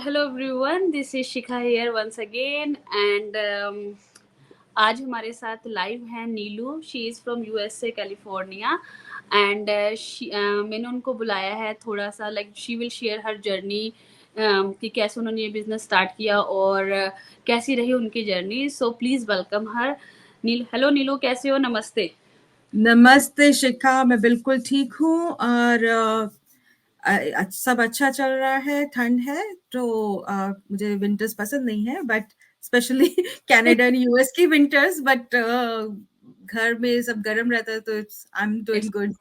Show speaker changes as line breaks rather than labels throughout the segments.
Hello everyone, this is Shikha here once again and आज हमारे साथ लाइव है Neelu. She is from USA California and मैंने उनको बुलाया है थोड़ा सा like she will share her journey कि कैसे उन्होंने ये बिजनेस स्टार्ट किया और कैसी रही उनकी journey. So please welcome her. Hello Neelu, कैसे हो? नमस्ते.
नमस्ते शिखा, मैं बिल्कुल ठीक हूँ और सब अच्छा चल रहा है. ठंड है तो मुझे विंटर्स पसंद नहीं है, but specially Canada and US की विंटर्स. बट घर में सब गर्म रहता है तो I am doing good.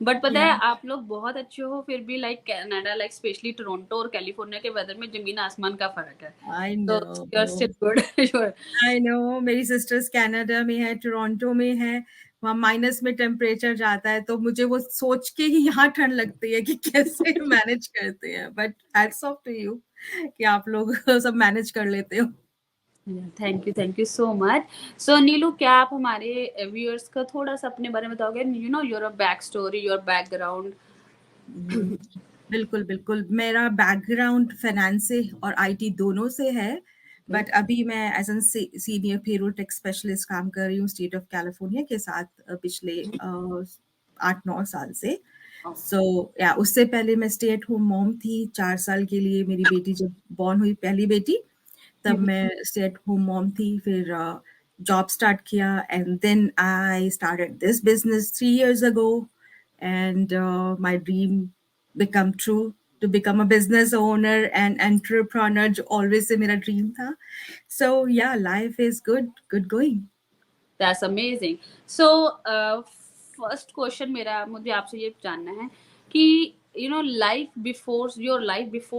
But पता है आप लोग बहुत अच्छे हो फिर भी. Like Canada, like specially Toronto और कैलिफोर्निया के वेदर में जमीन आसमान का फर्क है.
आई
तो
no,
you are still good.
I know. मेरी सिस्टर्स कनाडा में है, टोरंटो में है. वहाँ माइनस में टेम्परेचर जाता है तो मुझे वो सोच के ही यहाँ ठंड लगती है कि कैसे मैनेज करते हैं. But hats off to you कि आप लोग सब मैनेज कर लेते हो.
Thank you so much. So Neelu, क्या आप हमारे व्यूअर्स का थोड़ा सा अपने बारे में बताओगे? Your back story, your background.
Hmm, बिल्कुल बिल्कुल. मेरा बैकग्राउंड फाइनेंस से और आईटी दोनों से है. बट अभी मैं as an senior payroll tech specialist काम कर रही हूँ स्टेट ऑफ कैलिफोर्निया के साथ पिछले 8-9 साल से. सो या उससे पहले मैं स्टे एट होम मॉम थी 4 साल के लिए. मेरी बेटी जब बॉर्न हुई, पहली बेटी, तब मैं स्टे एट होम मॉम थी. फिर जॉब स्टार्ट किया and then I started this business 3 years ago. And my dream become true to become a business owner and entrepreneur, जो always से मेरा dream था. So yeah, life is good going.
That's amazing. So first question मेरा, मुझे आपसे ये जानना है कि life before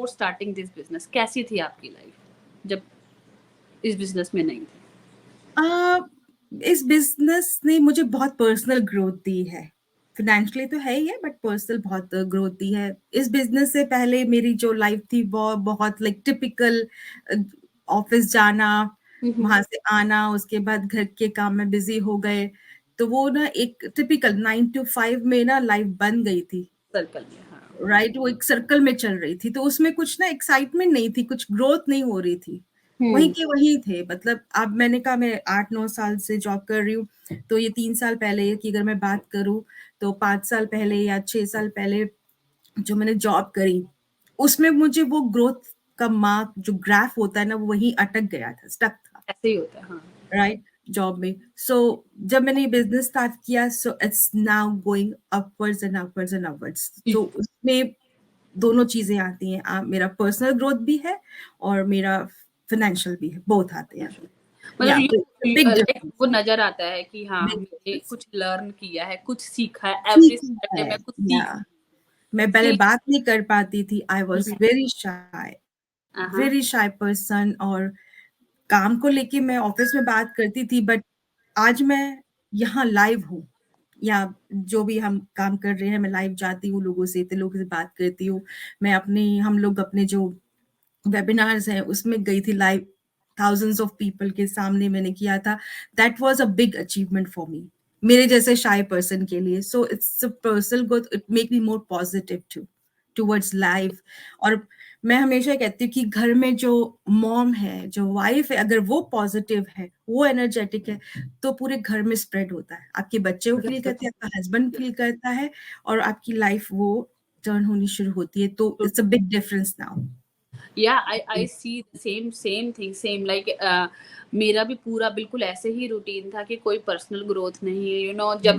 starting this business कैसी थी आपकी लाइफ जब इस बिजनेस में नहीं थी?
uh, इस बिजनेस ने मुझे बहुत पर्सनल ग्रोथ दी है. फाइनेंशियली तो है ही है, बट पर्सनल बहुत ग्रोथ दी है. इस बिजनेस से पहले मेरी जो लाइफ थी वो बहुत लाइक टिपिकल. ऑफिस जाना, वहां से आना, उसके बाद घर के काम में बिजी हो गए. तो वो ना एक टिपिकल 9 to 5 में ना लाइफ बन गई थी.
सर्कल में, हाँ.
राइट, वो एक सर्कल में चल रही थी तो उसमें कुछ ना एक्साइटमेंट नहीं थी, कुछ ग्रोथ नहीं हो रही थी. वही के वही थे. मतलब अब मैंने कहा मैं 8-9 साल से जॉब कर रही हूँ, तो ये 3 साल पहले की अगर मैं बात करूँ तो 5 साल पहले या 6 साल पहले जो मैंने जॉब करी, उसमें मुझे वो ग्रोथ का मार्क जो ग्राफ होता है ना, वो वही अटक गया था, स्टक था.
ऐसे ही होता है, हाँ.
राइट, जॉब में. सो जब मैंने ये बिजनेस स्टार्ट किया, so it's now going upwards and upwards and upwards. तो उसमें दोनों चीजें आती हैं. मेरा पर्सनल ग्रोथ भी है और मेरा फाइनेंशियल भी है, बोथ आते हैं.
मतलब
या बिग
लाइक
डिफरेंस.
वो नजर आता है कि हाँ
बिग
हमने
डिफरेंस.
कुछ लर्न किया है, कुछ सीखा है. एवरी
ठीक
सैटरडे
है.
में कुछ
या
सीख.
मैं पहले
फिर
बात नहीं कर पाती थी. आई वॉज
हाँ.
Very shy person. और काम को लेके मैं ऑफिस में बात करती थी, बट आज मैं यहाँ लाइव हूँ, या जो भी हम काम कर रहे हैं, मैं लाइव जाती हूँ, लोगों से, इतने लोगों से बात करती हूँ. मैं हम लोग अपने जो वेबिनार्स हैं उसमें गई थी लाइव. थाउजेंड्स ऑफ पीपल के सामने मैंने किया था. That was a big achievement for me, मेरे जैसे शाय पर्सन के लिए. So it's a personal growth. It make me more positive towards life. और मैं हमेशा कहती हूँ कि घर में जो मॉम है, जो वाइफ है, अगर वो पॉजिटिव है, वो एनर्जेटिक है, तो पूरे घर में स्प्रेड होता है. आपके बच्चे वो फील करते हैं, आपका हस्बैंड फील करता है, और आपकी लाइफ वो टर्न होनी शुरू होती है. तो it's a big difference now.
I see same thing same like. मेरा भी पूरा बिल्कुल ऐसे ही रूटीन था कि कोई पर्सनल ग्रोथ नहीं है. जब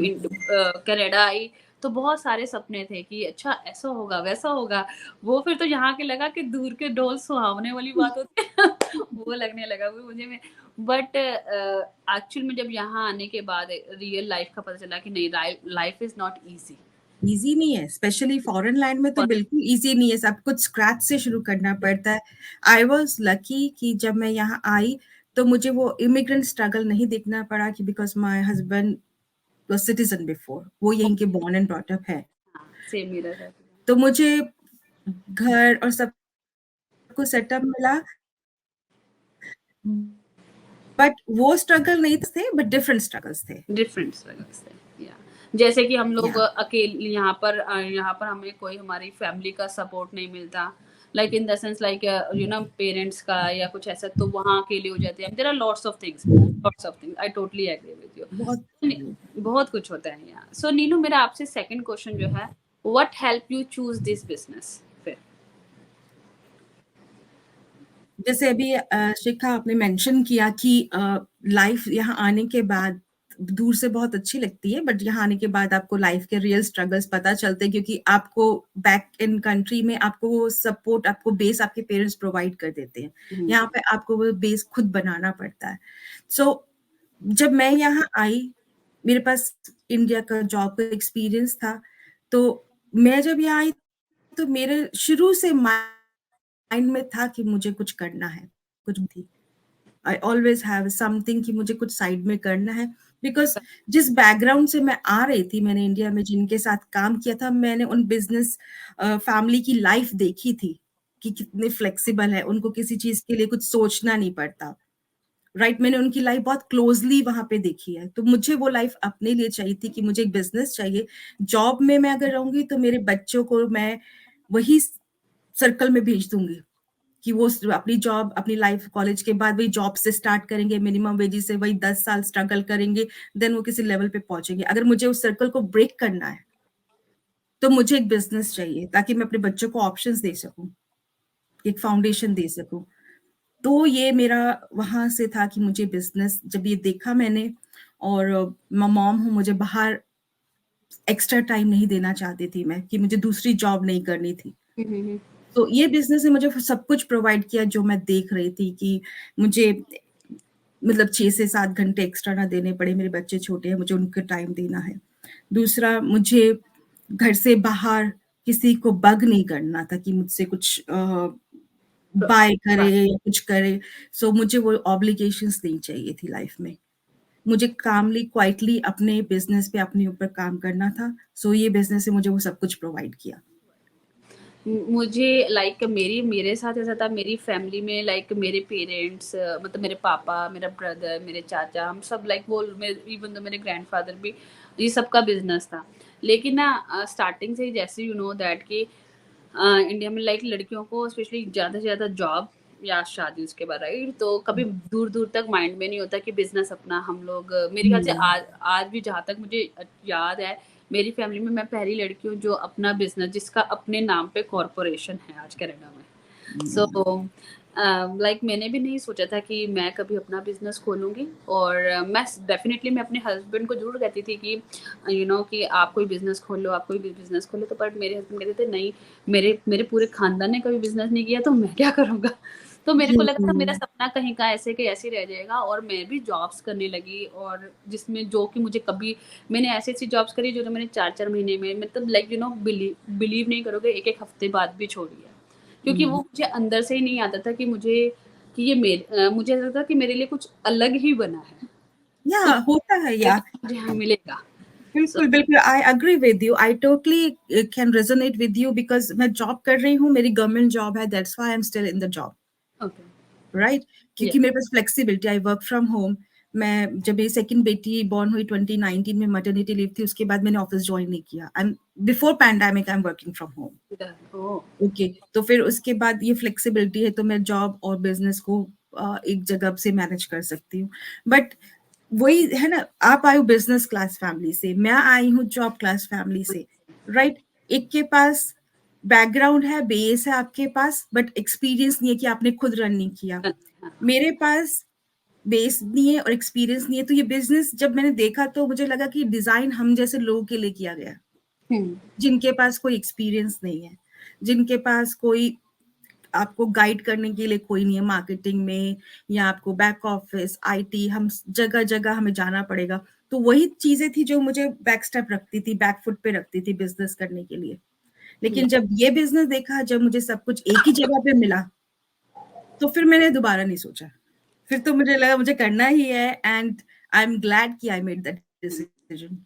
कनाडा आई तो बहुत सारे सपने थे कि अच्छा ऐसा होगा वैसा होगा. वो फिर तो यहाँ के लगा कि दूर के ढोल सुहावने वाली बात होती है. वो लगने लगा वो मुझे में. बट एक्चुअल में जब यहाँ आने के बाद रियल लाइफ का पता चला कि नहीं, life is not easy.
Easy नहीं है, स्पेशली फॉरेन लैंड में तो बिल्कुल इजी नहीं है. सब कुछ स्क्रैच से शुरू करना पड़ता है. आई वाज लकी कि जब मैं यहाँ आई तो मुझे वो इमिग्रेंट स्ट्रगल नहीं देखना पड़ा, कि because my husband was citizen before, वो यहीं के बॉर्न एंड ब्रॉट अप है.
सेम मेरा था.
तो मुझे घर और सब कुछ सेटअप मिला. बट वो स्ट्रगल नहीं थे, बट डिफरेंट स्ट्रगल्स थे.
डिफरेंट स्ट्रगल्स है, या जैसे कि हम लोग
या
अकेले यहाँ पर हमें कोई हमारी फैमिली का सपोर्ट नहीं मिलता. Like in the sense like parents का या कुछ ऐसा, तो वहाँ अकेले हो जाते हैं। There are lots of things, I totally agree with
बहुत
यू। बहुत कुछ होता है यहाँ। सो नीलू, मेरा आपसे सेकंड क्वेश्चन जो है, what help you choose this business फिर?
जैसे अभी शिखा आपने मेंशन किया कि लाइफ यहाँ आने के बाद दूर से बहुत अच्छी लगती है, बट यहाँ आने के बाद आपको लाइफ के रियल स्ट्रगल्स पता चलते हैं, क्योंकि आपको बैक इन कंट्री में आपको वो सपोर्ट, आपको बेस आपके पेरेंट्स प्रोवाइड कर देते हैं। यहाँ पे आपको वो बेस खुद बनाना पड़ता है। सो जब मैं यहाँ आई, मेरे पास इंडिया का जॉब का एक्सपीरियंस था, तो मैं जब यहाँ आई तो मेरे शुरू से माइंड में था कि मुझे कुछ करना है, कुछ भी। आई ऑलवेज हैव समथिंग कि मुझे कुछ साइड में करना है, बिकॉज़ जिस बैकग्राउंड से मैं आ रही थी, मैंने इंडिया में जिनके साथ काम किया था, मैंने उन बिज़नेस फैमिली की लाइफ देखी थी कि कितने फ्लेक्सिबल है, उनको किसी चीज़ के लिए कुछ सोचना नहीं पड़ता। राइट, मैंने उनकी लाइफ बहुत क्लोज़ली वहाँ पे देखी है, तो मुझे वो लाइफ अपने लिए चाहिए थी कि मुझे एक बिज़नेस चाहिए। जॉब में मैं अगर रहूँगी तो मेरे बच्चों को मैं वही सर्कल में भेज दूँगी कि वो अपनी जॉब, अपनी लाइफ कॉलेज के बाद वही जॉब से स्टार्ट करेंगे, मिनिमम वेजेस से वही 10 साल स्ट्रगल करेंगे, देन वो किसी लेवल पे पहुँचेंगे। अगर मुझे उस सर्कल को ब्रेक करना है, तो मुझे एक बिज़नेस चाहिए ताकि मैं अपने बच्चों को ऑप्शंस दे सकूँ, एक फाउंडेशन दे सकूँ। तो ये मेरा वहाँ से था कि मुझे बिज़नेस जब ये देखा मैंने, और मैं मॉम हूँ, मुझे बाहर एक्स्ट्रा टाइम नहीं देना चाहती थी मैं, कि मुझे दूसरी जॉब नहीं करनी थी। तो ये बिज़नेस ने मुझे सब कुछ प्रोवाइड किया जो मैं देख रही थी, कि मुझे मतलब 6 से 7 घंटे एक्स्ट्रा ना देने पड़े, मेरे बच्चे छोटे हैं, मुझे उनको टाइम देना है। दूसरा, मुझे घर से बाहर किसी को बग नहीं करना था कि मुझसे कुछ बाय करे या कुछ करे। सो मुझे वो ऑब्लिगेशंस नहीं चाहिए थी लाइफ में। मुझे कामली, क्वाइटली अपने बिज़नेस पे अपने ऊपर काम करना था। सो ये बिज़नेस ने मुझे वो सब कुछ प्रोवाइड किया।
मुझे लाइक मेरे साथ ऐसा था, मेरी फैमिली में लाइक मेरे पेरेंट्स, मतलब मेरे पापा, मेरा ब्रदर, मेरे चाचा, हम सब लाइक वो इवन तो मेरे ग्रैंडफादर भी, ये सबका बिजनेस था। लेकिन ना स्टार्टिंग से ही, जैसे यू नो दैट कि इंडिया में लाइक लड़कियों को स्पेशली ज़्यादा से ज़्यादा जॉब या शादी उसके बाद, राइट? तो कभी दूर दूर तक माइंड में नहीं होता कि बिजनेस अपना हम लोग, मेरे ख्याल से
हुँ।
आज भी जहाँ तक मुझे याद है, मेरी फैमिली में मैं पहली लड़की हूँ जो अपना बिजनेस, जिसका अपने नाम पे कॉरपोरेशन है आज कनाडा में। सो लाइक मैंने भी नहीं सोचा था कि मैं कभी अपना बिजनेस खोलूंगी। और मैं डेफिनेटली मैं अपने हस्बैंड को जरूर कहती थी कि कि आप कोई बिजनेस खोल लो, आप कोई बिजनेस खोलो, तो बट मेरे हस्बैंड कहते थे नहीं, मेरे मेरे पूरे खानदान ने कभी बिजनेस नहीं किया, तो मैं क्या करूँगा। तो मेरे को लगा था मेरा
हुँ।
सपना कहीं का ऐसे के ऐसे रह जाएगा, और मैं भी जॉब्स करने लगी, और जिसमें जो कि मुझे कभी, मैंने ऐसी ऐसी जॉब्स करी जो मैंने 4-4 महीने में, मतलब लाइक बिलीव नहीं करोगे, एक-एक हफ्ते बाद भी छोड़ी है। क्योंकि वो
हुँ।
मुझे अंदर से ही नहीं आता था कि मुझे ऐसा था कि मेरे लिए कुछ अलग ही बना है,
या
कुछ
होता है यार।
मुझे यहाँ मिलेगा। सो
बिल्कुल, बिल्कुल, I agree with you, I totally can resonate with you, because मैं जॉब कर रही हूँ, मेरी गवर्नमेंट जॉब है, that's why I am still in the job,
okay,
right?
Yeah
क्योंकि मेरे पास flexibility, I work from home. मैं जब मेरी सेकंड बेटी बॉर्न हुई 2019 में, मैटरनिटी लीव थी, उसके बाद मैंने ऑफिस जॉइन नहीं किया। I am before pandemic I am working from home.
Oh!
Okay, तो फिर उसके बाद ये फ्लेक्सिबिलिटी है, तो मैं जॉब और बिज़नेस को एक जगह से मैनेज कर सकती हूँ। बट वही है ना, आप आए हो बिज़नेस क्लास फैमिली से, मैं आई हूँ जॉब क्लास फैमिली से, राइट? एक के पास बैकग्राउंड है, बेस है आपके पास, बट एक्सपीरियंस नहीं है कि आपने खुद रन नहीं किया।
हाँ।
मेरे पास बेस नहीं है और एक्सपीरियंस नहीं है, तो ये बिज़नेस जब मैंने देखा तो मुझे लगा कि डिज़ाइन हम जैसे लोगों के लिए किया गया है,
हुँ,
जिनके पास कोई एक्सपीरियंस नहीं है, जिनके पास कोई आपको गाइड करने के लिए कोई नहीं है मार्केटिंग में, या आपको बैक ऑफिस, आईटी, हम जगह-जगह हमें जाना पड़ेगा। तो वही चीज़ें थी जो मुझे बैक स्टेप रखती थी, बैक फुट पे रखती थी बिज़नेस करने के लिए।
या
लेकिन जब ये बिज़नेस देखा, जब मुझे सब कुछ एक ही जगह पे मिला, तो फिर मैंने दोबारा नहीं सोचा। फिर तो मुझे लगा मुझे करना ही है, एंड आई एम ग्लैड कि I made that decision.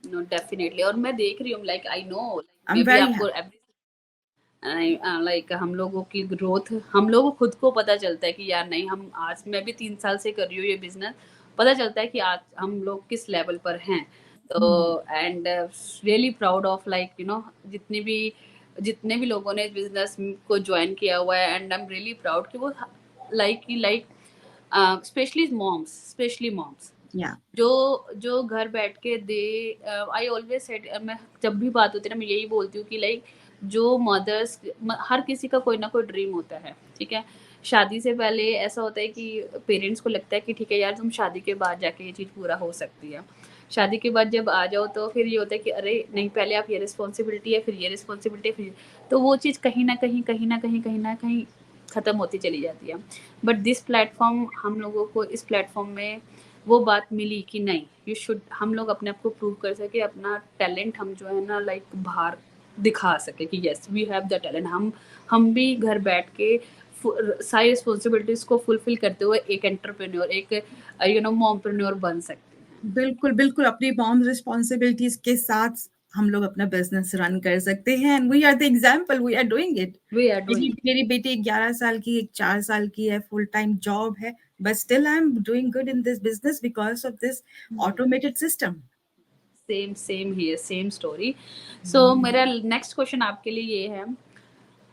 No definitely, और मैं देख रही हूँ, like I know, like
I am
maybe
very
आपको
हैप्पी।
लाइक हम लोगों की ग्रोथ, हम लोगों को खुद को पता चलता है कि यार नहीं, हम आज, मैं भी 3 साल से कर रही हूँ ये बिजनेस, पता चलता है कि आज हम लोग किस लेवल पर हैं। तो
हुँ,
and really proud of like जितनी भी जितने भी लोगों ने इस बिजनेस को ज्वाइन किया हुआ है, and I am really proud कि वो लाइक स्पेशली मॉम्स
या
जो जो घर बैठ के दे, आई ऑलवेज सेड, मैं जब भी बात होती है ना मैं यही बोलती हूँ कि लाइक जो मदर्स, हर किसी का कोई ना कोई ड्रीम होता है, ठीक है। शादी से पहले ऐसा होता है कि पेरेंट्स को लगता है कि ठीक है यार, तुम शादी के बाद जाके ये चीज़ पूरा हो सकती है। शादी के बाद जब आ जाओ तो फिर ये होता है कि अरे नहीं, पहले आप ये रिस्पॉन्सिबिलिटी है, फिर ये रिस्पॉन्सिबिलिटी है, फिर तो वो चीज़ कहीं ना कहीं ख़त्म होती चली जाती है। बट दिस प्लेटफॉर्म, हम लोगों को इस प्लेटफॉर्म में वो बात मिली कि नहीं, यू शुड, हम लोग अपने आप को प्रूव कर सके, अपना टैलेंट हम जो है ना लाइक बाहर दिखा सके कि yes we have the talent. हम भी घर बैठ के सारी रिस्पॉन्सिबिलिटीज को फुलफिल करते हुए एक एंटरप्रेन्योर, एक मॉमप्रेन्योर बन सकते हैं।
बिल्कुल, बिल्कुल अपनी मॉम रिस्पॉन्सिबिलिटीज़ के साथ हम लोग अपना बिज़नेस रन कर सकते हैं and we are the example, we are doing it.
We are
मेरी
डूइंग
मेरी बेटी 11 साल की, एक 4 साल की है, फुल टाइम जॉब है, but still I am doing good in this business because of this automated system.
Same same ही सेम स्टोरी। सो मेरा नेक्स्ट क्वेश्चन आपके लिए ये है,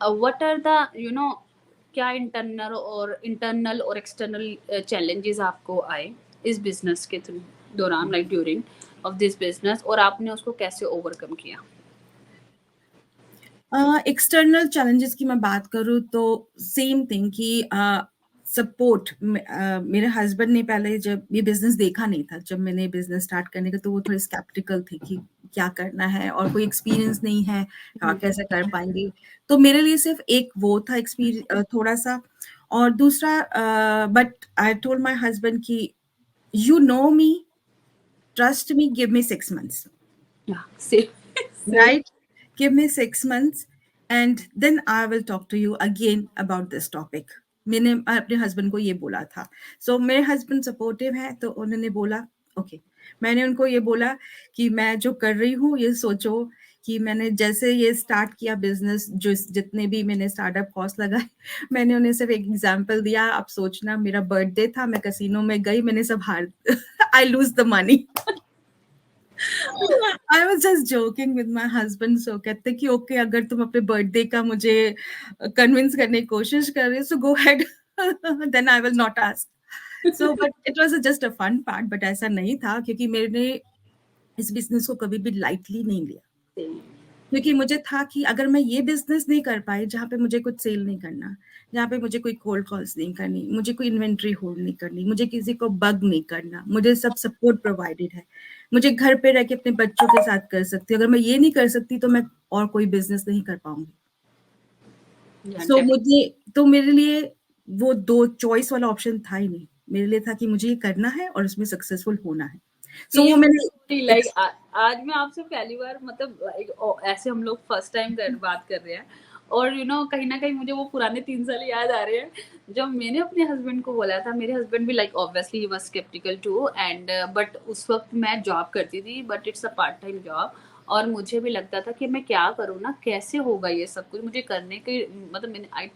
व्हाट आर द क्या इंटरनल और एक्सटर्नल चैलेंजेस आपको आए इस बिजनेस के दौरान, like during of this business, और आपने उसको कैसे ओवरकम किया?
एक्सटर्नल चैलेंजेस की मैं बात करूँ तो सेम थिंग कि सपोर्ट, मेरे हस्बैंड ने पहले जब ये बिजनेस देखा नहीं था, जब मैंने बिजनेस स्टार्ट करने का, तो वो थोड़े स्केप्टिकल थे कि क्या करना है और कोई एक्सपीरियंस नहीं है, कैसे कर पाएंगे। तो मेरे लिए सिर्फ एक वो था एक्सपीरियंस थोड़ा सा। और दूसरा, but I told my husband कि you know me, trust me, give me 6 months,
same same.
right? Give me 6 months and then I will talk to you again about this topic. मैंने अपने husband को ये बोला था। सो मेरे husband supportive है, तो उन्होंने बोला ओके। मैंने उनको ये बोला कि मैं जो कर रही हूँ ये सोचो कि मैंने जैसे ये स्टार्ट किया बिजनेस, जो जितने भी मैंने स्टार्टअप कॉस्ट लगाए, मैंने उन्हें सिर्फ एक एग्जांपल दिया। आप सोचना, मेरा बर्थडे था, मैं कैसीनो में गई, मैंने सब हार I lose the money. I was just joking with my husband. So कहते कि ओके, अगर तुम अपने बर्थडे का मुझे कन्विंस करने की कोशिश कर रहे हो, so go ahead, then I will not ask. So but it was just a fun part, but ऐसा नहीं था क्योंकि मैंने इस बिजनेस को कभी भी लाइटली नहीं लिया। क्योंकि मुझे था कि अगर मैं ये बिजनेस नहीं कर पाई जहाँ पे मुझे कुछ सेल नहीं करना, जहाँ पे मुझे कोई कोल्ड कॉल्स नहीं करनी, मुझे कोई इन्वेंट्री होल्ड नहीं करनी, मुझे किसी को बग नहीं करना, मुझे सब सपोर्ट प्रोवाइडेड है, मुझे घर पे रह के अपने बच्चों के साथ कर सकती हूँ। अगर मैं ये नहीं कर सकती तो मैं और कोई बिजनेस नहीं कर पाऊंगी। सो मुझे, तो मेरे लिए वो दो चॉइस वाला ऑप्शन था ही नहीं। मेरे लिए था कि मुझे ये करना है और उसमें सक्सेसफुल होना है। सो वो मैंने
लाइक आज मैं आपसे पहली बार, मतलब लाइक ऐसे हम लोग फर्स्ट टाइम बात कर रहे हैं, और कहीं ना कहीं मुझे वो पुराने 3 साल याद आ रहे हैं जब मैंने अपने हस्बैंड को बोला था। मेरे हस्बैंड भी like obviously he was skeptical too, and but उस वक्त मैं जॉब करती थी, but it's a part time job, और मुझे भी लगता था कि मैं क्या करूँ ना, कैसे होगा ये सब कुछ मुझे करने के, मतलब मैंने आई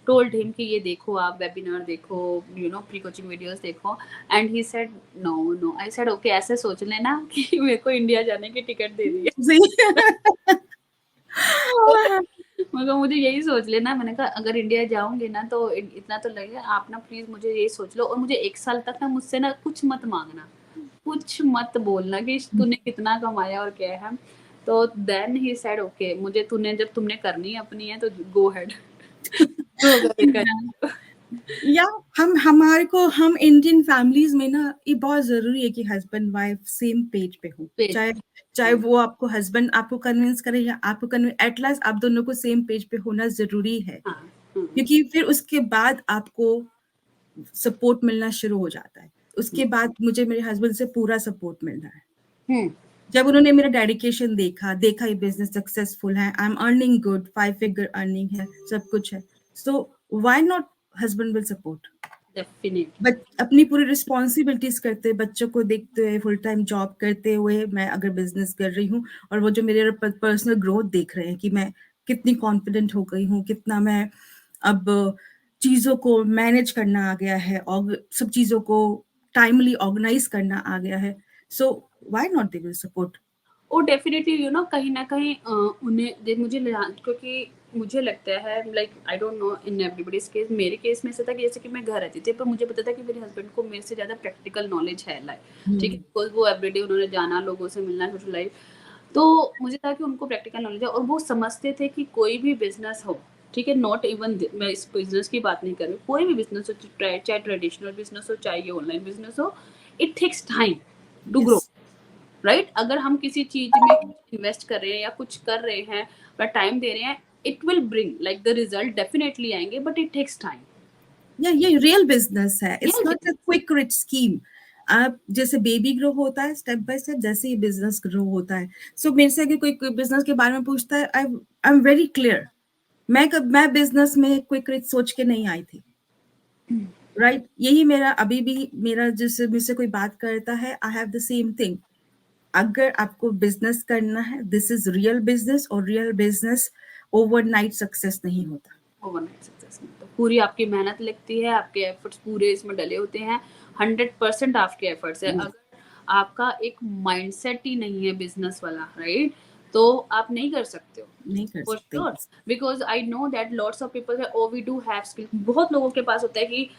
टोल्ड हिम कि ये देखो, आप वेबिनार देखो, प्री कोचिंग वीडियोस देखो, and he said no no. I said okay, ऐसे सोच लेना कि मेरे को इंडिया जाने की टिकट दे दी है। मगर मुझे यही सोच लेना, मैंने कहा अगर इंडिया जाऊंगी ना तो इतना तो लगेगा, आप ना प्लीज मुझे यही सोच लो, और मुझे 1 साल तक ना मुझसे ना कुछ मत मांगना, कुछ मत बोलना कि तूने कितना कमाया और क्या है। तो देन ही सेड ओके, मुझे जब तुमने करनी अपनी है तो गो हेड। जो करे कर।
या हम इंडियन फैमिलीज में ना ये बहुत जरूरी है कि हस्बैंड वाइफ सेम पेज पे हो। चाहे चाहे वो आपको हस्बैंड आपको कन्विंस करे या आपको कन्विंस, एट लास्ट आप दोनों को सेम पेज पे होना जरूरी है। क्योंकि फिर उसके बाद आपको सपोर्ट मिलना शुरू हो जाता है। उसके बाद मुझे मेरे हस्बैंड से पूरा सपोर्ट मिल रहा है। जब उन्होंने मेरा डेडिकेशन देखा ये बिजनेस सक्सेसफुल है, I am earning good, 5 figure earning है, सब कुछ है, so why not, husband will support.
Definitely.
But अपनी पूरी रिस्पॉन्सिबिलिटीज करते, बच्चों को देखते हुए, फुल टाइम जॉब करते हुए मैं अगर बिजनेस कर रही हूँ, और वो जो मेरे पर्सनल ग्रोथ देख रहे हैं कि मैं कितनी कॉन्फिडेंट हो गई हूँ, कितना मैं अब चीजों को मैनेज करना आ गया है और सब चीजों को टाइमली ऑर्गेनाइज करना आ गया है, so why not they will support.
वो डेफिनेटली कहीं ना कहीं उन्हें क्योंकि मुझे लगता है like I don't know in everybody's case, मेरे केस में ऐसा था कि जैसे कि मैं घर रहती थी पर मुझे पता था कि मेरे हस्बैंड को मेरे से ज़्यादा प्रैक्टिकल नॉलेज है लाइक, ठीक है, बिकॉज वो एवरीडे उन्होंने जाना, लोगों से मिलना, सोशल लाइफ, तो मुझे था कि उनको प्रैक्टिकल नॉलेज है और वो समझते थे कि कोई भी बिजनेस हो, ठीक है, नॉट इवन मैं इस बिजनेस की बात नहीं कर रही, कोई भी बिजनेस हो, चाहे ट्रेडिशनल बिजनेस हो, चाहे ये ऑनलाइन बिजनेस हो, it takes time to grow,
Yes.
Right? अगर हम किसी चीज में इन्वेस्ट कर रहे हैं या कुछ कर रहे हैं या टाइम दे रहे हैं, it will bring like the result definitely आएंगे, but it takes time.
Yeah, ये रियल बिजनेस है, it's
real
not a quick rich scheme. आप जैसे बेबी ग्रो होता है स्टेप बाय स्टेप, जैसे ही बिजनेस ग्रो होता है। सो मेरे से अगर कोई बिजनेस के बारे में पूछता है, आई एम वेरी क्लियर। मैं बिजनेस में क्विक रिच सोच के नहीं आई थी, राइट? यही मेरा अभी भी, मेरा जिससे मुझसे कोई बात करता है, आई हैव द सेम थिंग। अगर आपको बिजनेस करना है, दिस इज रियल बिजनेस, और रियल बिजनेस ओवरनाइट सक्सेस नहीं होता।
ओवरनाइट सक्सेस में तो पूरी आपकी मेहनत लगती है, आपके एफर्ट्स पूरे इसमें डले होते हैं, 100% आपके एफर्ट्स है।
Yes,
अगर आपका एक माइंडसेट ही नहीं है बिजनेस वाला, राइट, तो आप नहीं कर सकते हो
नहीं कर
फॉर
सकते।
Sure,
Yes.
Because I know that lots of people है, oh we do have skill, बहुत लोगों के पास होता है कि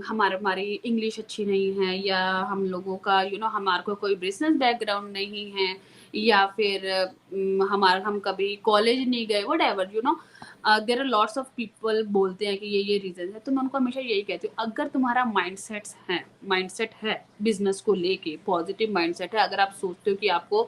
हमारी इंग्लिश अच्छी नहीं है, या हम लोगों का हमारे को कोई बिजनेस बैकग्राउंड नहीं है, या फिर हम कभी कॉलेज नहीं गए, whatever there are lots of people बोलते हैं कि ये रीजन है। तो मैं उनको हमेशा यही कहती हूँ, अगर तुम्हारा माइंडसेट है बिजनेस को लेके, पॉजिटिव माइंडसेट है, अगर आप सोचते हो कि आपको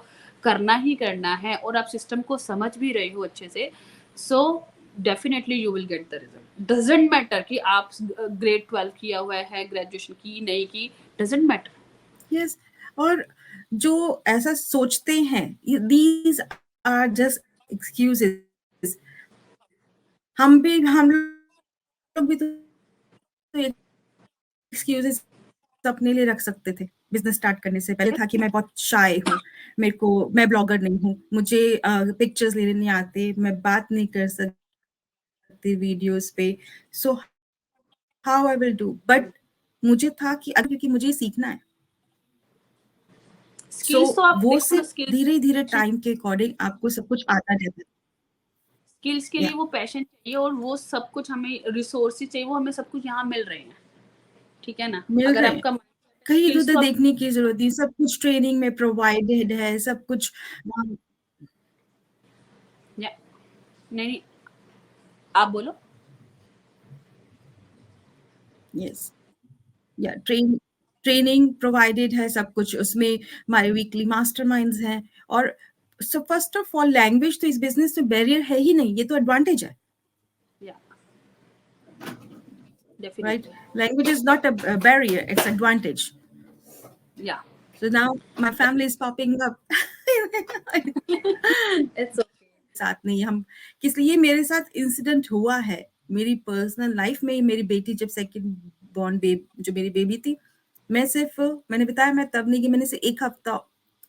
करना ही करना है और आप सिस्टम को समझ भी रहे हो अच्छे से, so definitely you will get the result. Doesn't matter कि आप ग्रेड 12 किया हुआ है, ग्रेजुएशन की नहीं की, डजेंट मैटर।
Yes. और जो ऐसा सोचते हैं, दीज आर जस्ट एक्सक्यूजेस। हम लोग भी तो एक्सक्यूजेस अपने लिए रख सकते थे बिजनेस स्टार्ट करने से पहले। था कि मैं बहुत शाय हूँ, मैं ब्लॉगर नहीं हूँ, मुझे पिक्चर्स लेने नहीं आते, मैं बात नहीं कर सकती वीडियोस पे, so how I will do. But मुझे था कि अगर, क्योंकि मुझे सीखना है, सो
स्किल्स तो आप
वो
देखो ना,
सिर्फ
स्किल्स
धीरे धीरे टाइम के अकॉर्डिंग आपको सब कुछ आता जाता
स्किल्स के
है।
लिए
या
वो पैशन चाहिए और वो सब कुछ हमें रिसोर्सेज चाहिए, वो हमें सब कुछ यहाँ मिल रहे हैं, ठीक है ना?
मिल
अगर
रहे हैं,
आपका
कहीं
स्किल्स
इधर-उधर
तो आप
देखने की ज़रूरत नहीं, सब कुछ ट्रेनिंग में प्रोवाइडेड है, सब कुछ।
या नहीं नहीं, आप बोलो।
यस, या ट्रेनिंग प्रोवाइडेड है, सब कुछ उसमें। हमारे वीकली मास्टरमाइंड्स हैं। और so first of all, language तो इस बिज़नेस में बैरियर है ही नहीं, ये तो एडवांटेज है,
yeah
right?
Definitely.
Language is not a barrier, it's advantage.
Yeah
so now my family is popping up.
It's okay.
साथ नहीं हम, किस लिए मेरे साथ इंसिडेंट हुआ है मेरी पर्सनल लाइफ में। मेरी बेटी जब सेकंड बॉर्न जो मेरी बेबी थी, मैंने बताया, मैं तब नहीं कि मैंने से 1 हफ्ता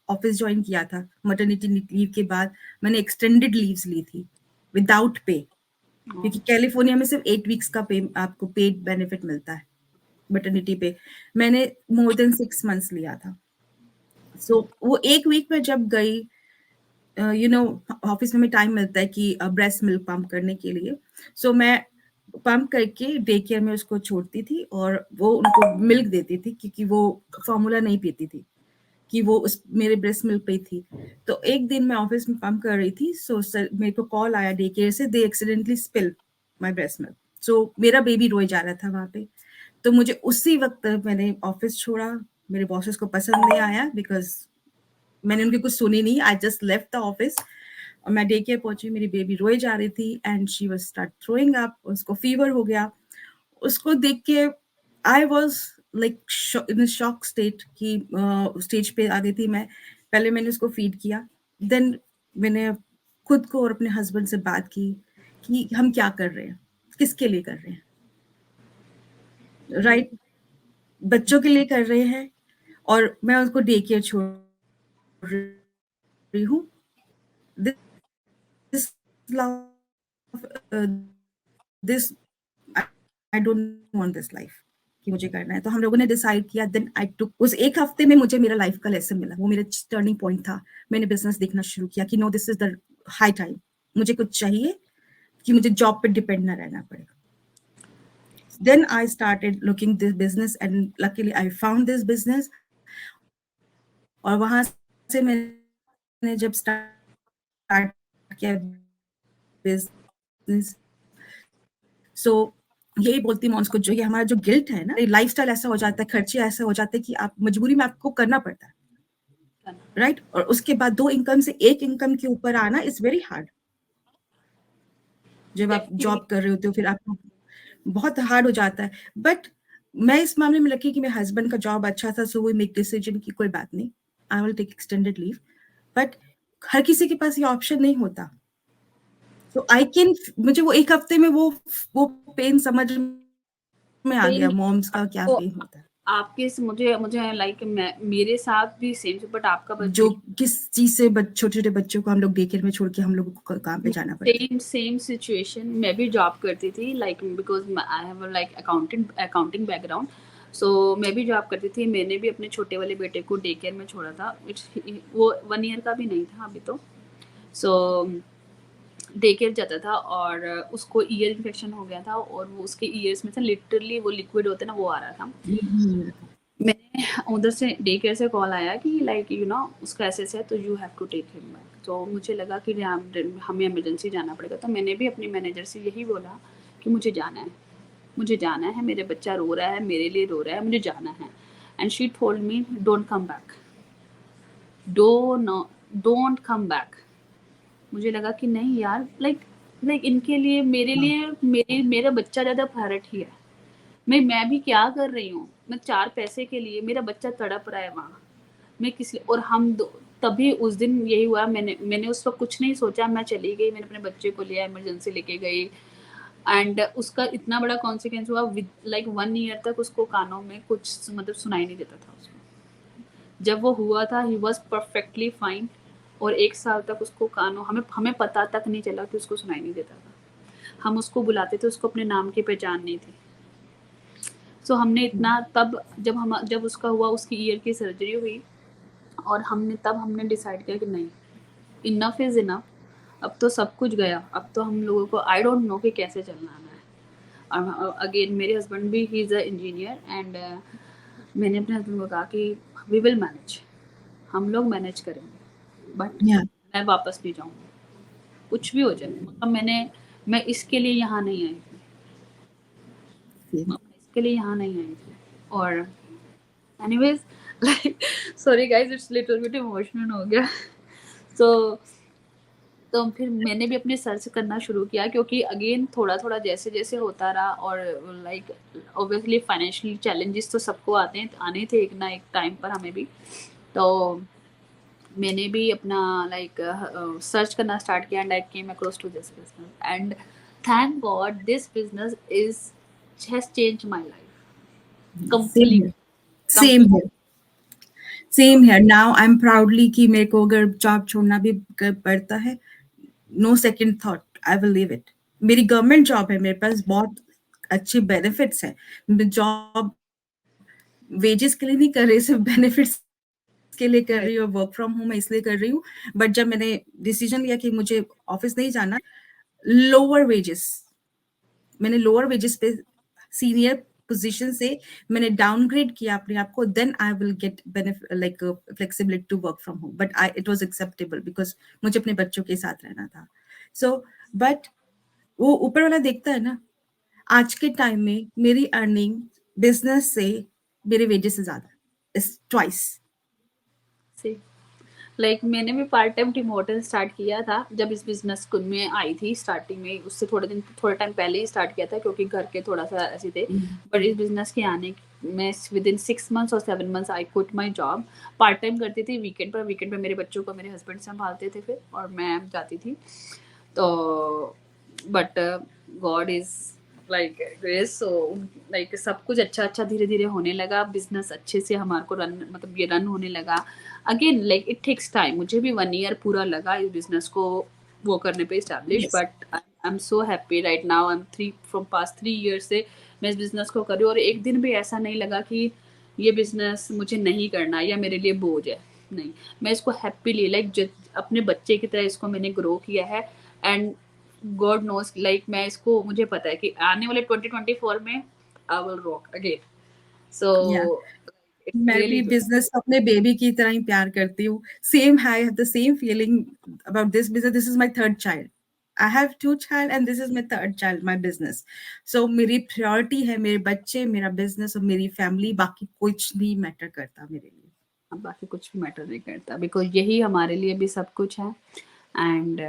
ऑफिस ज्वाइन किया था मैटरनिटी लीव के बाद। मैंने एक्सटेंडेड लीव्स ली थी विदाउट पे, क्योंकि कैलिफोर्निया में सिर्फ 8 वीक्स का पे आपको पेड बेनिफिट मिलता है मैटरनिटी पे। मैंने मोर देन 6 मंथ्स लिया था। सो वो 1 वीक में जब गई, ऑफिस में हमें टाइम मिलता है कि ब्रेस्ट मिल्क पंप करने के लिए। सो मैं पंप करके डे केयर में उसको छोड़ती थी, और वो उनको मिल्क देती थी, क्योंकि वो फॉर्मूला नहीं पीती थी, कि वो उस मेरे ब्रेस्ट मिल्क पे ही थी। तो एक दिन मैं ऑफिस में पंप कर रही थी, सो सर मेरे को कॉल आया डे केयर से, they accidentally spill my breast milk. So मेरा बेबी रोए जा रहा था वहाँ पे। तो मुझे उसी वक्त मैंने ऑफिस छोड़ा। मेरे बॉसेस को पसंद नहीं आया, बिकॉज मैंने उनकी कुछ सुनी नहीं। I just left the office, और मैं डे केयर पहुंची। मेरी बेबी रोए जा रही थी and she was start throwing up, उसको फीवर हो गया। उसको देख के I was like in shock state, कि स्टेज पे आ गई थी मैं। पहले मैंने उसको फीड किया, देन मैंने खुद को और अपने हस्बैंड से बात की कि हम क्या कर रहे हैं, किसके लिए कर रहे हैं, राइट? बच्चों के लिए कर रहे हैं, और मैं उसको डे केयर छोड़ रही हूँ। This love, this I don't want this life. कि मुझे करना है। तो हम लोगों ने डिसाइड किया, देन आई टुक, उस 1 हफ्ते में मुझे मेरा लाइफ का लेसन मिला, वो मेरा टर्निंग पॉइंट था। मैंने बिज़नेस देखना शुरू किया कि no, this is the high time, मुझे कुछ चाहिए कि मुझे जॉब पे डिपेंड ना रहना पड़े। Then I started looking this business and luckily I found this business, और वहाँ से मैंने जब स्टार्ट किया बिज़नेस, सो यही बोलती हूँ मैं उसको, जो ये हमारा जो गिल्ट है ना, लाइफ़स्टाइल ऐसा हो जाता है, खर्चे ऐसे हो जाते हैं कि आप मजबूरी में आपको करना पड़ता है, राइट? और उसके बाद 2 इनकम से 1 इनकम के ऊपर आना इज़ वेरी हार्ड। जब आप
डेफिनेटली
जॉब कर रहे होते हो, फिर आपको बहुत हार्ड हो जाता है। बट मैं इस मामले में लकी कि मेरे हस्बैंड का जॉब अच्छा था, सो वी मेक डिसीजन कि कोई बात नहीं, I will take extended leave. But हर किसी के पास ये ऑप्शन नहीं होता। सो आई कैन, मुझे वो 1 हफ्ते में वो पेन समझ में आ
पेन
गया, मॉम्स का क्या
तो
पेन होता है।
आपके मुझे मुझे लाइक मैं मेरे साथ भी सेम, बट आपका
जो किस चीज़ से छोटे-छोटे बच्चों को हम लोग डे केयर में छोड़ के हम लोगों को काम पे जाना पड़ता है।
Same situation. मैं भी जॉब करती थी, like because I have like accounting background, so मैं भी जॉब करती थी। मैंने भी अपने छोटे वाले बेटे को डे केयर में छोड़ा था। वो 1 ईयर का भी नहीं था अभी तो। सो डे केयर जाता था और उसको ईयर इन्फेक्शन हो गया था, और वो उसके ईयर्स में से लिटरली वो लिक्विड होते ना, वो आ रहा था। मैंने उधर से डे केयर से कॉल आया कि लाइक उसका ऐसे है, तो you have to take him back. तो मुझे लगा कि हमें इमरजेंसी जाना पड़ेगा। तो मैंने भी अपने मैनेजर से यही बोला कि मुझे जाना है, मुझे जाना है, मेरे बच्चा रो रहा है, मेरे लिए रो रहा है, मुझे जाना है। And she told me don't come back, don't come back. मुझे लगा कि नहीं यार, लाइक इनके लिए, मेरे लिए, मेरा बच्चा ज़्यादा प्रायोरिटी है। मैं भी क्या कर रही हूँ, मैं 4 पैसे के लिए, मेरा बच्चा तड़प रहा है वहाँ, मैं किस लिए। और हम तभी उस दिन यही हुआ, मैंने उस वक्त कुछ नहीं सोचा, मैं चली गई, मैंने अपने बच्चे को लिया, इमरजेंसी लेके गई। एंड उसका इतना बड़ा कॉन्सिक्वेंस हुआ, विद लाइक 1 ईयर तक उसको कानों में कुछ मतलब सुनाई नहीं देता था उसको। जब वो हुआ था ही वॉज परफेक्टली फाइन, और 1 साल तक उसको कानों, हमें पता तक नहीं चला कि उसको सुनाई नहीं देता था। हम उसको बुलाते थे, उसको अपने नाम की पहचान नहीं थी। सो हमने इतना, तब जब उसका हुआ, उसकी ईयर की सर्जरी हुई, और हमने डिसाइड किया कि नहीं, इनफ इज इनफ, अब तो सब कुछ गया, अब तो हम लोगों को आई डोंट नो कि कैसे चलना है। और अगेन मेरे हस्बैंड भी he is a engineer, and मैंने अपने हस्बैंड को कहा कि वी विल मैनेज, हम लोग मैनेज करेंगे, बट
या
मैं वापस नहीं जाऊँगी, कुछ भी हो जाए। मतलब मैं इसके लिए यहाँ नहीं आई थी, मैं इसके लिए यहाँ नहीं आई थी। और anyways, like sorry guys, it's little bit emotional हो गया। सो तो फिर मैंने भी अपने सर्च करना शुरू किया, क्योंकि अगेन थोड़ा थोड़ा जैसे जैसे होता रहा, और लाइक ऑब्वियसली फाइनेंशियल चैलेंजेस तो सबको आने थे एक ना एक टाइम पर, हमें भी। तो मैंने भी अपना लाइक सर्च करना स्टार्ट किया, and I came across to this business, and thank God this business has changed my life
same
complete.
Here, same here, same here. Now I am proudly कि मेरे को अगर जॉब छोड़ना भी पड़ता है, no second thought, I will leave it. मेरी government job है, मेरे पास बहुत अच्छे बेनिफिट्स हैं। जॉब वेजेस के लिए नहीं कर रही, सिर्फ बेनिफिट्स के लिए कर रही हूँ, वर्क फ्रॉम होम मैं इसलिए कर रही हूँ। बट जब मैंने डिसीजन लिया कि मुझे ऑफिस नहीं जाना, लोअर वेजेस, मैंने लोअर वेजेस पे सीनियर पोजीशन से मैंने डाउनग्रेड किया अपने आप को, then I will get benefit like flexibility to work from home, but I it was acceptable because मुझे अपने बच्चों के साथ रहना था। सो बट वो ऊपर वाला देखता है ना, आज के टाइम में मेरी अर्निंग बिजनेस से मेरे वेजेस से ज्यादा इज ट्वाइस।
से लाइक मैंने भी पार्ट टाइम रिमोटल स्टार्ट किया था जब इस बिजनेस में आई थी स्टार्टिंग में, उससे थोड़ा टाइम पहले ही स्टार्ट किया था, क्योंकि घर के थोड़ा सा ऐसे थे। बट इस बिजनेस के आने में विद इन 6 मंथ्स और 7 months I quit my job. Part time करती थी वीकेंड पर मेरे बच्चों को मेरे हस्बैंड संभालते थे फिर, और मैं जाती थी। तो but God is like grace, so like सब कुछ अच्छा धीरे धीरे होने लगा, बिजनेस अच्छे से हमारे को रन होने लगा। Again like it takes time, मुझे भी 1 ईयर पूरा लगा इस बिजनेस को वो करने पे establish,
yes,
but I am so happy right now. I M three from past 3 year से मैं इस बिजनेस को कर रही हूँ, और एक दिन भी ऐसा नहीं लगा कि ये बिजनेस मुझे नहीं करना या मेरे लिए बोझ है। नहीं, मैं इसको हैप्पीली लाइक अपने बच्चे की तरह इसको मैंने ग्रो किया है। एंड गॉड नोस लाइक मैं इसको, मुझे पता है कि आने वाले 2024 में आई विल रॉक अगेन। सो
या
इट्स
मैं
रियली
भी
गुड।
बिज़नेस अपने बेबी की तरह ही प्यार करती हूँ। Same I have the same feeling about this business. This is my third child. I have 2 child and this is my third child, my business. So मेरी priority है मेरे बच्चे, मेरा बिज़नेस और मेरी फैमिली, बाकी कुछ नहीं मैटर करता मेरे लिए।
अब बाकी कुछ भी मैटर नहीं करता, बिकॉज़ यही हमारे लिए भी सब कुछ है। And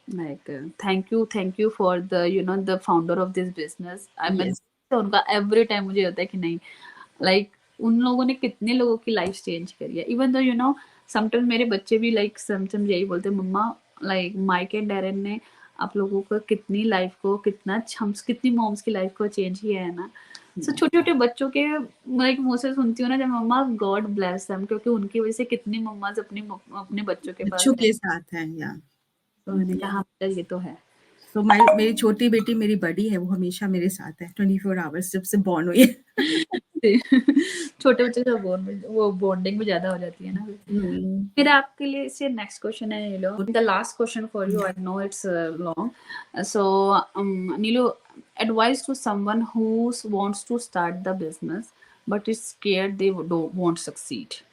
like thank you for the the founder of this business. I मैं
यस,
उनका एवरी टाइम मुझे होता है कि नहीं, लाइक उन लोगों ने कितने लोगों की लाइफ चेंज करी है। इवन दो समटाइम मेरे बच्चे भी लाइक समटाइम यही बोलते हैं, मम्मा लाइक माइक एंड डैरेन ने आप लोगों को कितनी लाइफ को कितना हम कितनी मॉम्स की लाइफ को चेंज किया है ना। सो
या।
छोटे छोटे बच्चों के लाइक मुंह से सुनती हूँ ना, जब मम्मा गॉड ब्लेस देम, क्योंकि उनकी वजह से कितनी मम्माज अपने बच्चों के पास
बच्चों
है।
के साथ हैं या।
तो मैंने कहा हाँ बेटा, ये तो है।
तो मेरी छोटी बेटी मेरी बड़ी है, वो हमेशा मेरे साथ है 24 आवर्स जब से बॉर्न हुई है।
छोटे बच्चे का बॉन्ड वो बॉन्डिंग भी ज्यादा हो जाती है ना।
हुँ,
फिर आपके लिए इससे नेक्स्ट क्वेश्चन है Neelo, the last question for you,
yeah.
I know it's long. So Neelo, advice to someone who wants to start the business but is scared they won't succeed.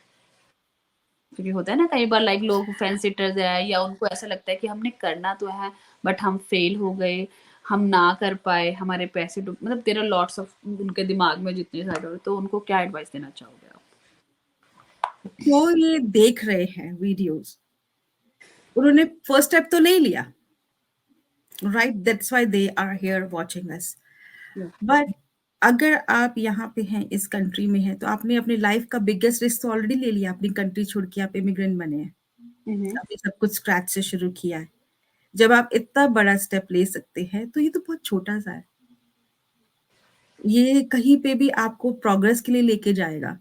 क्योंकि होता है ना कई बार लाइक लोग फैंसी सिटर्स है, या उनको ऐसा लगता है कि हमने करना तो है बट हम फेल हो गए, हम ना कर पाए, हमारे पैसे डूब, मतलब देयर आर लॉट्स ऑफ उनके दिमाग में जितने सारे, तो उनको क्या एडवाइस देना चाहोगे आप?
जो ये देख रहे हैं वीडियोज़, उन्होंने फर्स्ट स्टेप तो ले लिया, right? That's why they are here watching us. But अगर आप यहाँ पे हैं, इस कंट्री में हैं, तो आपने अपनी लाइफ का बिगेस्ट रिस्क तो ऑलरेडी ले लिया, अपनी कंट्री छोड़ के आप इमिग्रेंट बने हैं।
हम्म।
आपने सब कुछ स्क्रैच से शुरू किया है। जब आप इतना बड़ा स्टेप ले सकते हैं, तो ये तो बहुत छोटा-सा है। ये कहीं पे भी आपको प्रोग्रेस के लिए लेके जाएगा।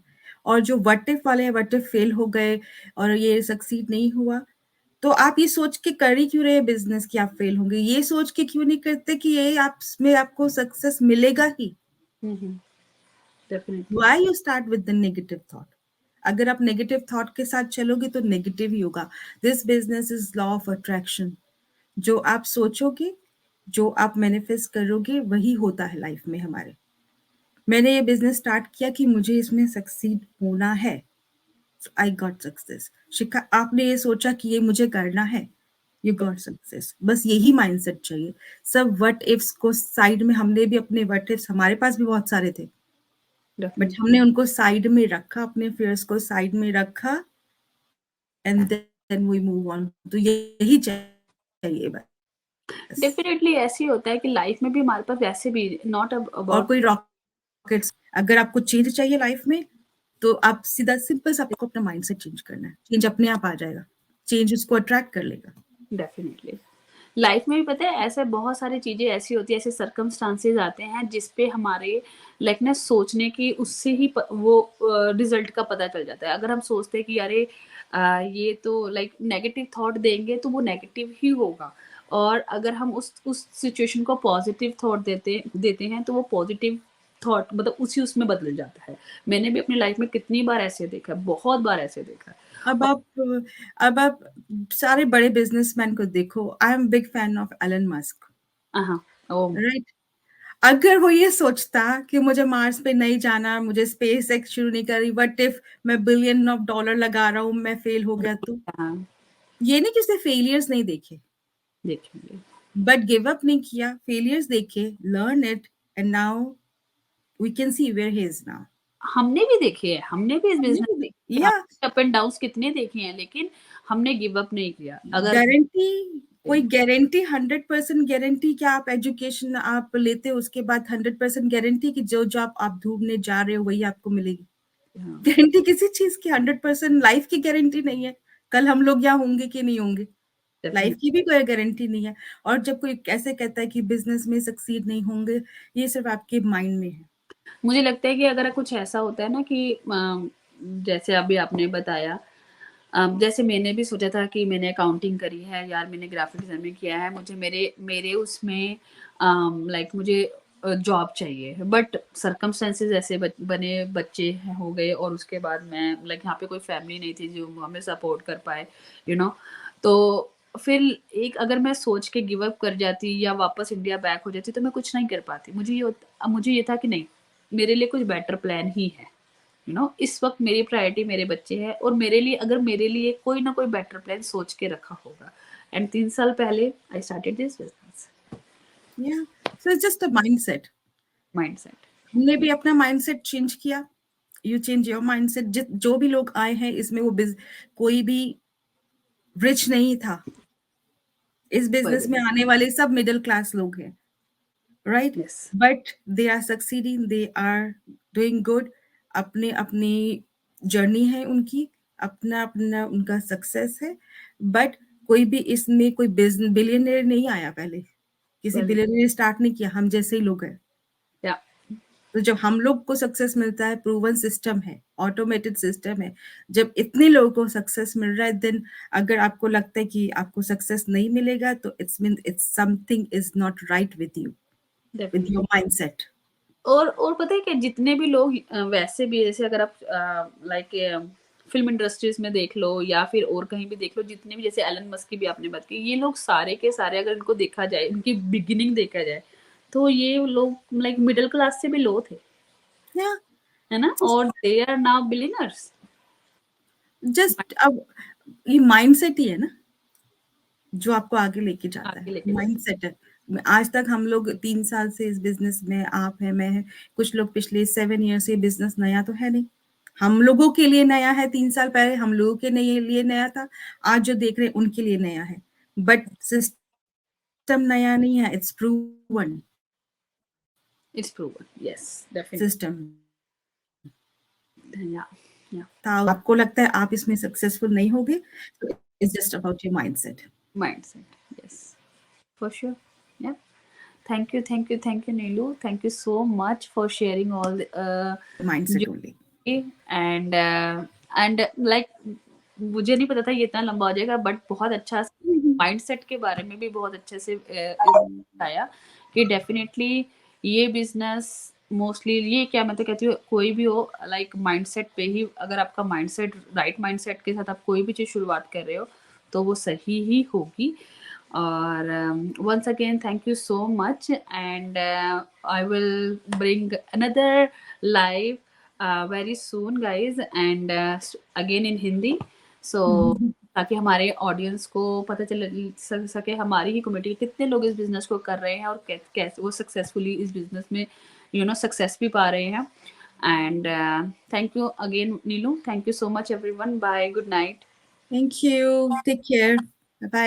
और जो व्हाट इफ वाले हैं, व्हाट इफ फेल हो गए और ये सक्सीड नहीं हुआ, तो आप ये सोच के कर ही क्यों रहे हैं बिज़नेस कि आप फेल होंगे? ये सोच के क्यों नहीं करते कि ये आप इसमें आपको सक्सेस मिलेगा ही?
Definitely.
Why you start with the negative thought? अगर आप नेगेटिव थॉट के साथ चलोगे तो नेगेटिव ही होगा। This business is law of attraction. जो आप सोचोगे, जो आप मैनिफेस्ट करोगे, वही होता है लाइफ में हमारे। मैंने ये बिज़नेस स्टार्ट किया कि मुझे इसमें सक्सीड होना है। I got success. शिखा, आपने ये सोचा कि ये मुझे करना है, यू गॉट सक्सेस। बस यही माइंडसेट चाहिए। सब व्हाट इफ्स को साइड में, हमने भी अपने व्हाट इफ्स, हमारे पास भी बहुत सारे थे, बट
डेफिनेटली।
हमने उनको साइड में रखा, अपने फियर्स को साइड में रखा and then we move on. तो यही चाहिए बस।
डेफिनेटली ऐसे ही होता है कि लाइफ में भी हमारे पास वैसे भी नॉट
और
अबाउट।
कोई रॉकेट्स, अगर आपको चेंज चाहिए लाइफ में, तो आप सीधा सिंपल सा आपको अपना माइंडसेट चेंज करना है। चेंज अपने आप आ जाएगा। चेंज उसको अट्रैक्ट कर लेगा।
डेफिनेटली लाइफ में भी पता है ऐसे बहुत सारी चीजें ऐसी होती है, ऐसे सर्कमस्टांसेस आते हैं जिसपे हमारे लाइक ना सोचने की उससे ही वो रिजल्ट का पता चल जाता है। अगर हम सोचते हैं कि अरे ये तो लाइक नेगेटिव थॉट देंगे तो वो नेगेटिव ही होगा, और अगर हम उस सिचुएशन को पॉजिटिव थॉट देते देते हैं तो वो पॉजिटिव थॉट मतलब उसी उसमें बदल जाता है। मैंने भी अपनी लाइफ में कितनी बार ऐसे देखा है, बहुत बार ऐसे देखा है।
अब आप अब आप सारे बड़े बिज़नेसमैन को देखो। I am big fan of Elon Musk,
हाँ। ओ।
राइट? अगर वो ये सोचता कि मुझे मार्स पे नहीं जाना, मुझे स्पेस एक्स शुरू नहीं करी, व्हाट इफ मैं बिलियन ऑफ डॉलर लगा रहा हूँ, मैं फेल हो गया तो?
हाँ।
ये नहीं कि उसने फेलियर्स नहीं देखे,
देखेंगे।
बट गिव अप नहीं किया, फेलियर्स देखे, learn it and now we can see where he is now.
हमने भी देखे हैं, हमने भी इस
हमने
बिज़नेस
भी
में
या
अप एंड डाउन्स कितने देखे हैं, लेकिन हमने गिव अप नहीं किया। अगर
गारंटी, कोई गारंटी 100% गारंटी क्या आप एजुकेशन आप लेते हो उसके बाद 100% गारंटी कि जो जॉब आप ढूँढने जा रहे हो वही आपको मिलेगी?
हाँ,
गारंटी किसी चीज़ की 100% लाइफ की गारंटी नहीं है। कल हम लोग यहाँ होंगे कि नहीं होंगे, लाइफ
डेफिनेटली
की भी कोई गारंटी नहीं है। और जब कोई ऐसे कहता है कि बिज़नेस में सक्सीड नहीं होंगे, ये सिर्फ़ आपके माइंड में है।
मुझे लगता है कि अगर कुछ ऐसा होता है ना कि जैसे अभी आपने बताया जैसे मैंने भी सोचा था कि मैंने अकाउंटिंग करी है यार, मैंने ग्राफिक डिजाइनिंग किया है, मुझे मेरे मेरे उसमें लाइक मुझे जॉब चाहिए, बट सर्कमस्टेंसेस ऐसे बने, बच्चे हो गए, और उसके बाद मैं लाइक यहाँ पे कोई फैमिली नहीं थी जो हमें सपोर्ट कर पाए, यू नो। तो फिर एक अगर मैं सोच के गिव अप कर जाती या वापस इंडिया बैक हो जाती तो मैं कुछ नहीं कर पाती। मुझे ये था कि नहीं, मेरे लिए कुछ बेटर प्लान ही है, यू नो। इस वक्त मेरी प्रायोरिटी मेरे बच्चे हैं, और मेरे लिए अगर मेरे लिए कोई ना कोई बेटर प्लान सोच के रखा होगा। एंड 3 साल पहले आई started this business.
Yeah so it's just a mindset.
Mindset.
हमने भी अपना माइंडसेट चेंज किया, यू चेंज योर माइंडसेट। जो भी लोग आए हैं इसमें, वो कोई भी रिच नहीं था। इस बिजनेस में आने वाले सब मिडिल क्लास लोग हैं, right?
Yes.
But they are succeeding, they are doing good. अपने अपनी जर्नी है उनकी, अपना अपना उनका सक्सेस है। बट कोई भी इसमें कोई बिजनेस बिलियनर नहीं आया पहले, किसी बिलियनर स्टार्ट नहीं किया, हम जैसे ही लोग हैं।
या
तो जब हम लोग को सक्सेस मिलता है, प्रूवन सिस्टम है, ऑटोमेटेड सिस्टम है, जब इतने लोगों को सक्सेस मिल रहा है, देन अगर आपको लगता है कि आपको सक्सेस नहीं मिलेगा, तो it's mean it's something is not right with you, with your
definitely.
Mindset.
और पता है कि जितने भी लोग वैसे भी, जैसे अगर आप लाइक फिल्म इंडस्ट्रीज में देख लो या फिर और कहीं भी देख लो, जितने भी, जैसे एलन मस्क की भी आपने बात की, ये लोग सारे के सारे अगर इनको देखा जाए, इनकी बिगिनिंग देखा जाए, तो ये लोग लाइक मिडिल क्लास से भी लो थे,
या
है ना, और they are now billionaires.
Just अब ये माइंडसेट ही है ना जो आपको आगे लेके जाता
आगे
है,
लेके जाए।
माइंडसेट है। आज तक हम लोग 3 साल से इस बिजनेस में, आप है, मैं है, कुछ लोग पिछले 7 ईयर से, बिजनेस नया तो है नहीं। हम लोगों के लिए नया है, 3 साल पहले हम लोगों के लिए नया था, आज जो देख रहे हैं उनके लिए नया है। बट सिस्टम नया नहीं है, it's proven
it's proven, yes definitely.
System.
या या
आपको लगता है आप इसमें सक्सेसफुल नहीं होगे, तो it's just about your mindset.
mindset, yes, for sure. Yeah. Thank you, Nilu. Thank you so much for sharing all the
mindset only.
And like मुझे नहीं पता था ये इतना लंबा हो जाएगा, बट बहुत अच्छा माइंडसेट के बारे में भी बहुत अच्छे से बताया कि डेफिनेटली ये बिजनेस मोस्टली, ये क्या मैं तो कहती हूँ, कोई भी हो लाइक माइंडसेट पे ही, अगर आपका माइंडसेट राइट माइंडसेट के साथ आप कोई भी चीज़ शुरुआत कर रहे हो तो वो सही ही होगी। और once again thank you so much, and I will bring another live very soon guys, and again in Hindi, so ताकि हमारे ऑडियंस को पता चल सके हमारी ही कम्युनिटी कितने लोग इस बिजनेस को कर रहे हैं और कैसे वो सक्सेसफुली इस बिजनेस में सक्सेस भी पा रहे हैं। And thank you again Neelu, thank you so much everyone, bye, good night.
Thank you, take care, bye.